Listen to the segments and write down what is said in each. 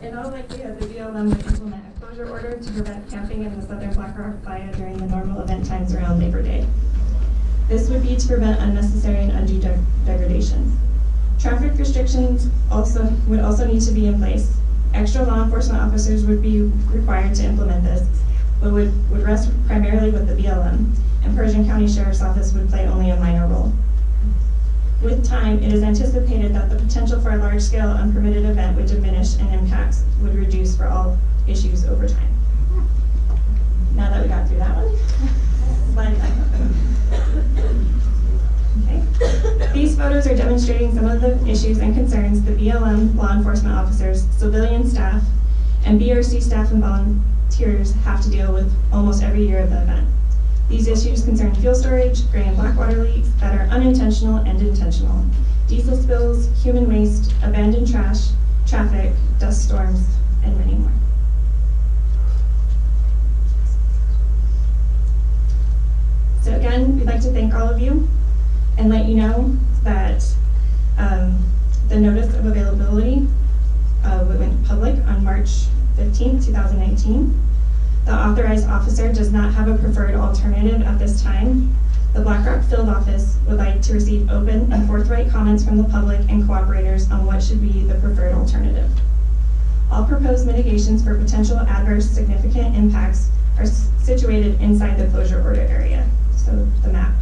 In all likelihood, the BLM would implement a closure order to prevent camping in the southern Black Rock Playa during the normal event times around Labor Day. This would be to prevent unnecessary and undue degradation. Traffic restrictions would also need to be in place. Extra law enforcement officers would be required to implement this, but would rest primarily with the BLM, and Persian County Sheriff's Office would play only a minor role. With time, it is anticipated that the potential for a large-scale unpermitted event would diminish and impacts would reduce for all issues over time. Now that we got through that one, slide back up. Okay. These photos are demonstrating some of the issues and concerns the BLM law enforcement officers, civilian staff, and BRC staff and volunteers have to deal with almost every year of the event. These issues concern fuel storage, gray and black water leaks that are unintentional and intentional, diesel spills, human waste, abandoned trash, traffic, dust storms, and many more. So again, we'd like to thank all of you and let you know that the notice of availability went public on March 15, 2019. The authorized officer does not have a preferred alternative at this time. The Black Rock Field Office would like to receive open and forthright comments from the public and cooperators on what should be the preferred alternative. All proposed mitigations for potential adverse significant impacts are situated inside the closure order area, so the map.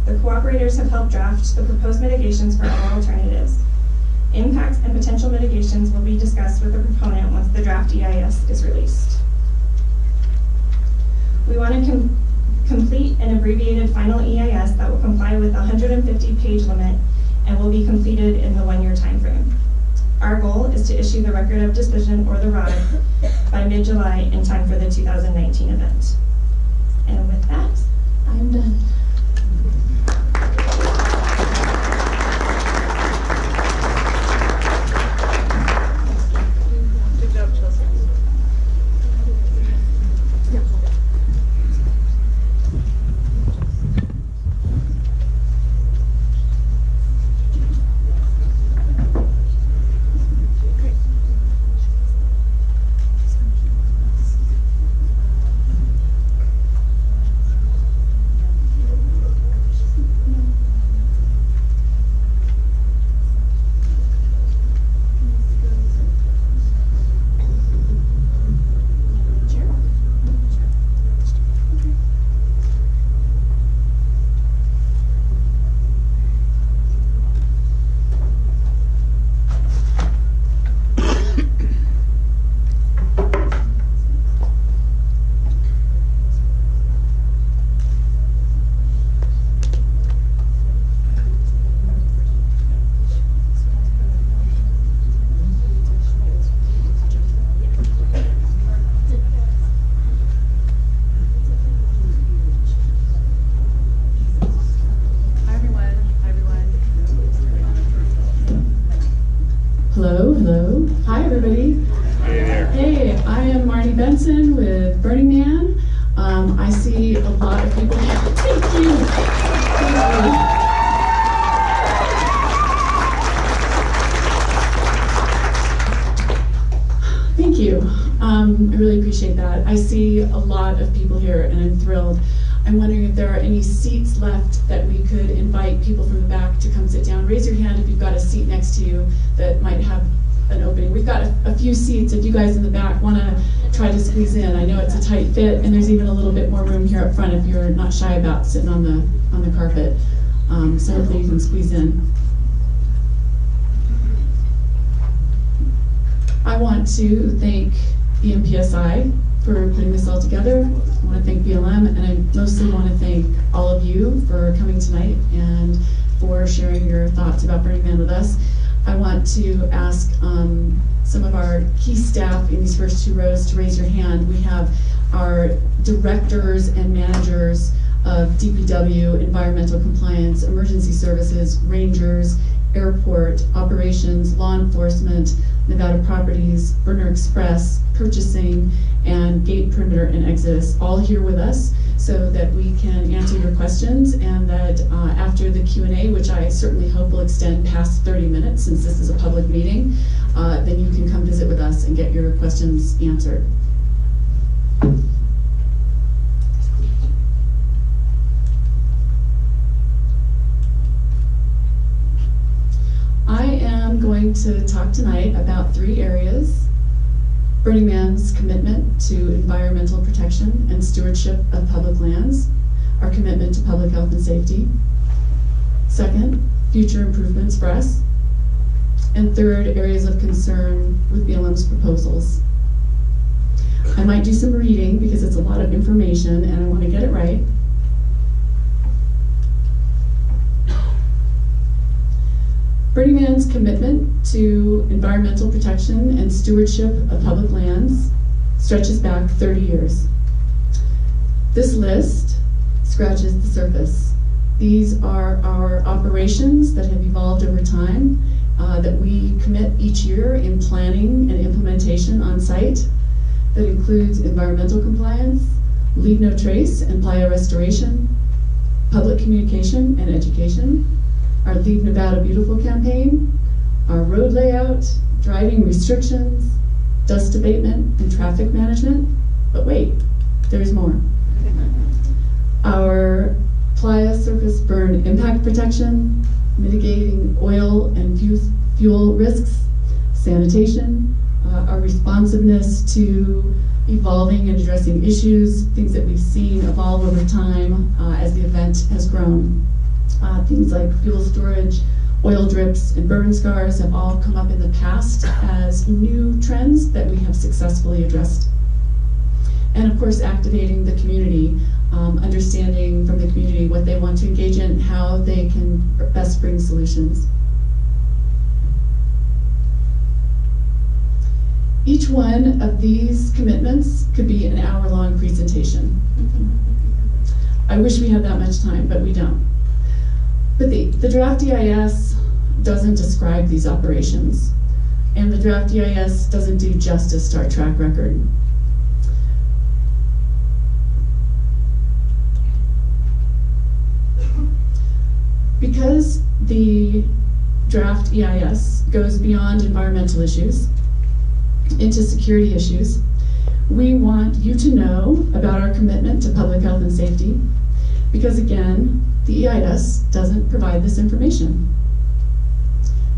The cooperators have helped draft the proposed mitigations for all alternatives. Impacts and potential mitigations will be discussed with the proponent once the draft EIS is released. We want to complete an abbreviated final EIS that will comply with the 150-page limit and will be completed in the 1-year time frame. Our goal is to issue the record of decision or the ROD by mid-July in time for the 2019 event. And with that, I'm done. Hello. Hi, everybody. Hey there. Hey, I am Marty Benson with Burning Man. I see a lot of people here. Thank you. Thank you. I really appreciate that. I see a lot of people here, and I'm thrilled. I'm wondering if there are any seats left that we could invite people from the back to come sit down. Raise your hand if you've got a seat next to you that might have an opening. We've got a few seats if you guys in the back want to try to squeeze in. I know it's a tight fit, and there's even a little bit more room here up front if you're not shy about sitting on the carpet. So hopefully you can squeeze in. I want to thank BMPSI for putting this all together. I want to thank BLM, and I mostly want to thank all of you for coming tonight and for sharing your thoughts about Burning Man with us. I want to ask some of our key staff in these first two rows to raise your hand. We have our directors and managers of DPW, environmental compliance, emergency services, rangers, airport, operations, law enforcement, Nevada Properties, Burner Express, purchasing, and gate perimeter and exodus, all here with us so that we can answer your questions, and that after the Q&A, which I certainly hope will extend past 30 minutes since this is a public meeting, then you can come visit with us and get your questions answered. I am going to talk tonight about 3 areas: Burning Man's commitment to environmental protection and stewardship of public lands, our commitment to public health and safety. Second, future improvements for us. And third, areas of concern with BLM's proposals. I might do some reading because it's a lot of information and I want to get it right. Burning Man's commitment to environmental protection and stewardship of public lands stretches back 30 years. This list scratches the surface. These are our operations that have evolved over time, that we commit each year in planning and implementation on site. That includes environmental compliance, leave no trace and playa restoration, public communication and education, our Leave Nevada Beautiful campaign, our road layout, driving restrictions, dust abatement, and traffic management. But wait, there's more. Our playa surface burn impact protection, mitigating oil and fuel risks, sanitation, our responsiveness to evolving and addressing issues, things that we've seen evolve over time as the event has grown. Things like fuel storage, oil drips, and burn scars have all come up in the past as new trends that we have successfully addressed. And of course, activating the community, understanding from the community what they want to engage in, how they can best bring solutions. Each one of these commitments could be an hour-long presentation. I wish we had that much time, but we don't. But the draft EIS doesn't describe these operations, and the draft EIS doesn't do justice to our track record. Because the draft EIS goes beyond environmental issues into security issues, we want you to know about our commitment to public health and safety, because again, the EIS doesn't provide this information.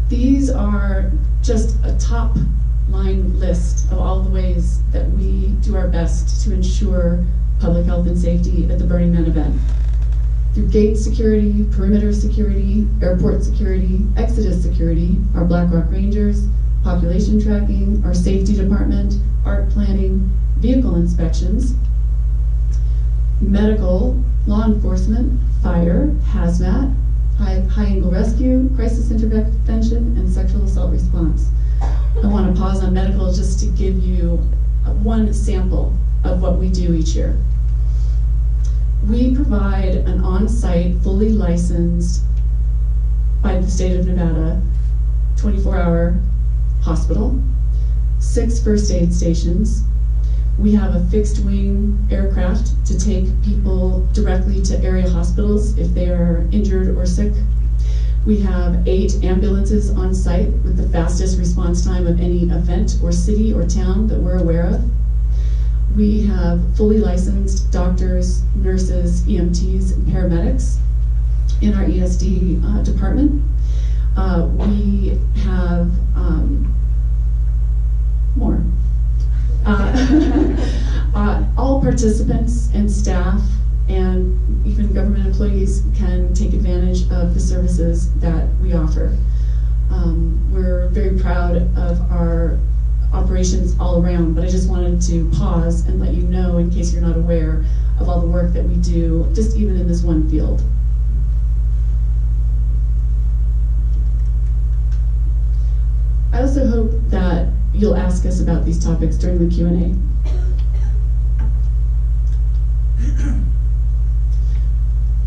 These are just a top line list of all the ways that we do our best to ensure public health and safety at the Burning Man event. Through gate security, perimeter security, airport security, exodus security, our Black Rock Rangers, population tracking, our safety department, art planning, vehicle inspections, medical, law enforcement, fire, hazmat, high-angle rescue, crisis intervention, and sexual assault response. I want to pause on medical just to give you one sample of what we do each year. We provide an on-site, fully licensed, by the state of Nevada, 24-hour hospital, 6 first aid stations. We have a fixed wing aircraft to take people directly to area hospitals if they are injured or sick. We have 8 ambulances on site with the fastest response time of any event or city or town that we're aware of. We have fully licensed doctors, nurses, EMTs, and paramedics in our ESD department. We have more. All participants and staff and even government employees can take advantage of the services that we offer. We're very proud of our operations all around, but I just wanted to pause and let you know, in case you're not aware, of all the work that we do, just even in this one field. I also hope that you'll ask us about these topics during the Q&A.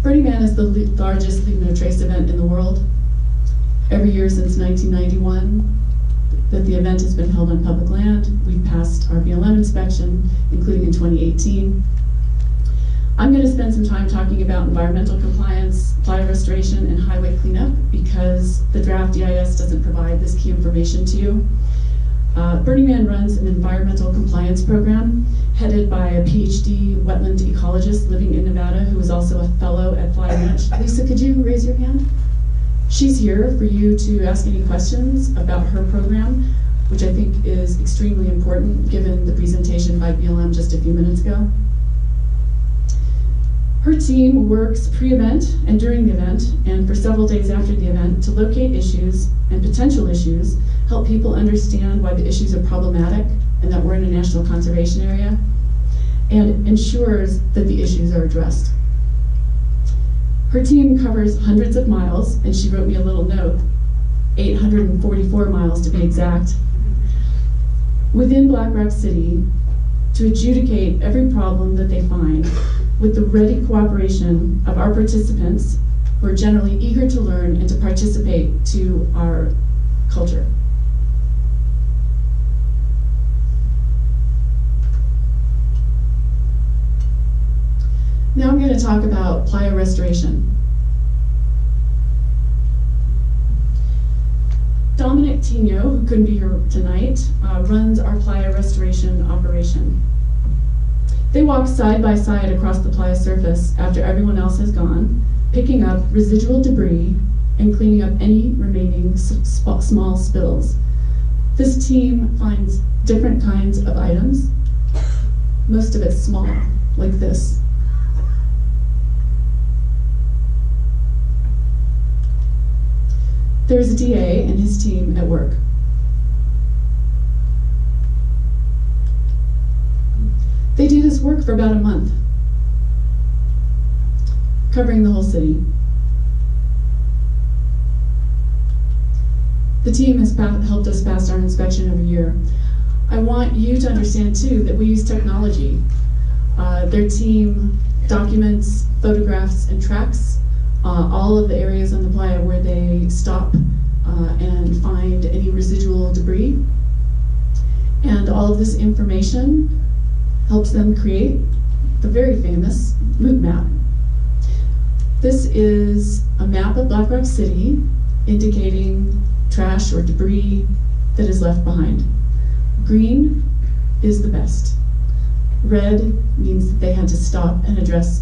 Burning Man is the largest Leave No Trace event in the world. Every year since 1991, that the event has been held on public land. We've passed our BLM inspection, including in 2018. I'm going to spend some time talking about environmental compliance, playa restoration, and highway cleanup because the draft EIS doesn't provide this key information to you. Burning Man runs an environmental compliance program headed by a PhD wetland ecologist living in Nevada who is also a fellow at Fly Ranch. Lisa, could you raise your hand? She's here for you to ask any questions about her program, which I think is extremely important given the presentation by BLM just a few minutes ago. Her team works pre-event and during the event, and for several days after the event, to locate issues and potential issues, help people understand why the issues are problematic and that we're in a national conservation area, and ensures that the issues are addressed. Her team covers hundreds of miles, and she wrote me a little note, 844 miles to be exact, within Black Rock City to adjudicate every problem that they find with the ready cooperation of our participants who are generally eager to learn and to participate to our culture. Now I'm going to talk about playa restoration. Dominic Tino, who couldn't be here tonight, runs our playa restoration operation. They walk side by side across the playa surface after everyone else has gone, picking up residual debris and cleaning up any remaining small spills. This team finds different kinds of items, most of it small, like this. There's a DA and his team at work. They do this work for about a month, covering the whole city. The team has helped us pass our inspection every year. I want you to understand too that we use technology. Their team documents, photographs, and tracks all of the areas on the playa where they stop and find any residual debris. And all of this information helps them create the very famous moot map. This is a map of Black Rock City indicating trash or debris that is left behind. Green is the best. Red means that they had to stop and address